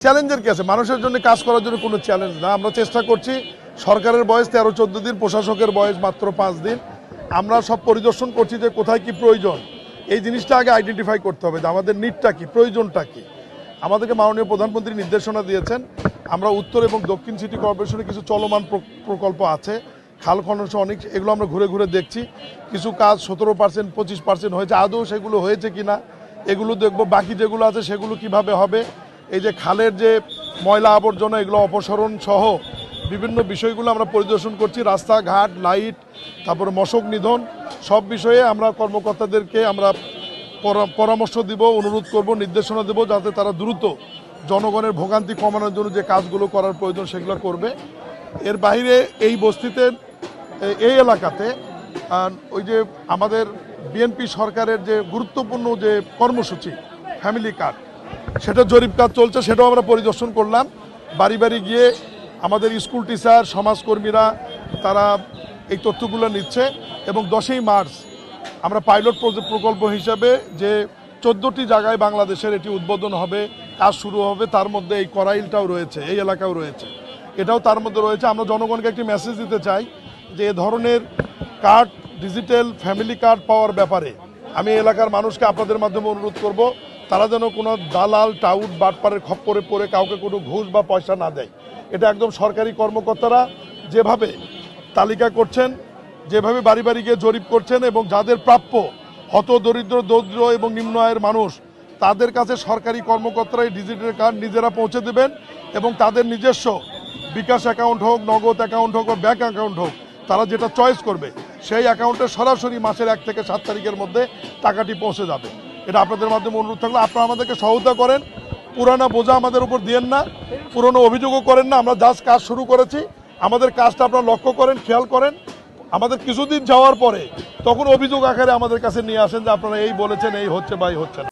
চ্যালেঞ্জের কি আছে? মানুষের জন্য কাজ করার জন্য কোনো চ্যালেঞ্জ না। আমরা চেষ্টা করছি। সরকারের বয়স 13-14 দিন, প্রশাসকের বয়স মাত্র 5 দিন। আমরা সব পরিদর্শন করছি যে কোথায় কি প্রয়োজন, এই জিনিসটা আগে আইডেন্টিফাই করতে হবে যে আমাদের নিডটা কি, প্রয়োজনটা কি। আমাদেরকে মাননীয় প্রধানমন্ত্রী নির্দেশনা দিয়েছেন, আমরা উত্তর এবং দক্ষিণ সিটি কর্পোরেশনে কিছু চলমান প্রকল্প আছে, খাল খনন সহ অনেক, এগুলো আমরা ঘুরে ঘুরে দেখছি। কিছু কাজ 17%, 25% হয়েছে, আদৌ সেগুলো হয়েছে কিনা এগুলো দেখব। বাকি যেগুলো আছে সেগুলো কিভাবে হবে, এই যে খালের যে ময়লা আবর্জনা এগুলো অপসারণ সহ বিভিন্ন বিষয়গুলো আমরা পরিদর্শন করছি। রাস্তাঘাট, লাইট, তারপরে মশক নিধন, সব বিষয়ে আমরা কর্মকর্তাদেরকে আমরা পরামর্শ দিব, অনুরোধ করব, নির্দেশনা দেব যাতে তারা দ্রুত জনগণের ভোগান্তি কমানোর জন্য যে কাজগুলো করার প্রয়োজন সেগুলো করবে। এর বাইরে এই বস্তিতে, এই এলাকাতে ওই যে আমাদের বিএনপি সরকারের যে গুরুত্বপূর্ণ যে কর্মসূচি ফ্যামিলি কার্ড, সেটা জরিপ কাজ চলছে, সেটাও আমরা পরিদর্শন করলাম। বাড়ি বাড়ি গিয়ে আমাদের স্কুল টিচার, সমাজকর্মীরা তারা এই তথ্যগুলো নিচ্ছে এবং 10ই মার্চ আমরা পাইলট প্রকল্প হিসাবে যে 14টি জায়গায় বাংলাদেশের এটি উদ্বোধন হবে, কাজ শুরু হবে। তার মধ্যে এই করাইলটাও রয়েছে, এই এলাকাও রয়েছে, এটাও তার মধ্যে রয়েছে। আমরা জনগণকে একটি মেসেজ দিতে চাই যে এ ধরনের কার্ড, ডিজিটাল ফ্যামিলি কার্ড পাওয়ার ব্যাপারে আমি এলাকার মানুষকে আপনাদের মাধ্যমে অনুরোধ করব, তারা যেন কোনো দালাল, টাউট, বাটপারের খপ্পরে পড়ে কাউকে কোনো ঘুষ বা পয়সা না দেয়। এটা একদম সরকারি কর্মকর্তারা যেভাবে তালিকা করছেন, যেভাবে বাড়ি বাড়ি গিয়ে জরিপ করছেন এবং যাদের প্রাপ্য দরিদ্র এবং নিম্ন আয়ের মানুষ, তাদের কাছে সরকারি কর্মকর্তারা এই ডিজিটাল কার্ড নিজেরা পৌঁছে দেবেন এবং তাদের নিজস্ব বিকাশ অ্যাকাউন্ট হোক, নগদ অ্যাকাউন্ট হোক বা ব্যাঙ্ক অ্যাকাউন্ট হোক, তারা যেটা চয়েস করবে সেই অ্যাকাউন্টে সরাসরি মাসের 1 থেকে 7 তারিখের মধ্যে টাকাটি পৌঁছে যাবে। এটা আপনাদের মাধ্যমে অনুরোধ থাকলে আপনারা আমাদেরকে সহায়তা করেন, পুরানো বোঝা আমাদের উপর দিয়েন না, পুরনো অভিযোগও করেন না। আমরা জাস্ট কাজ শুরু করেছি, আমাদের কাজটা আপনারা লক্ষ্য করেন, খেয়াল করেন। আমাদের কিছুদিন যাওয়ার পরে তখন অভিযোগ আকারে আমাদের কাছে নিয়ে আসেন যে আপনারা এই বলেছেন, এই হচ্ছে বা এই হচ্ছে না।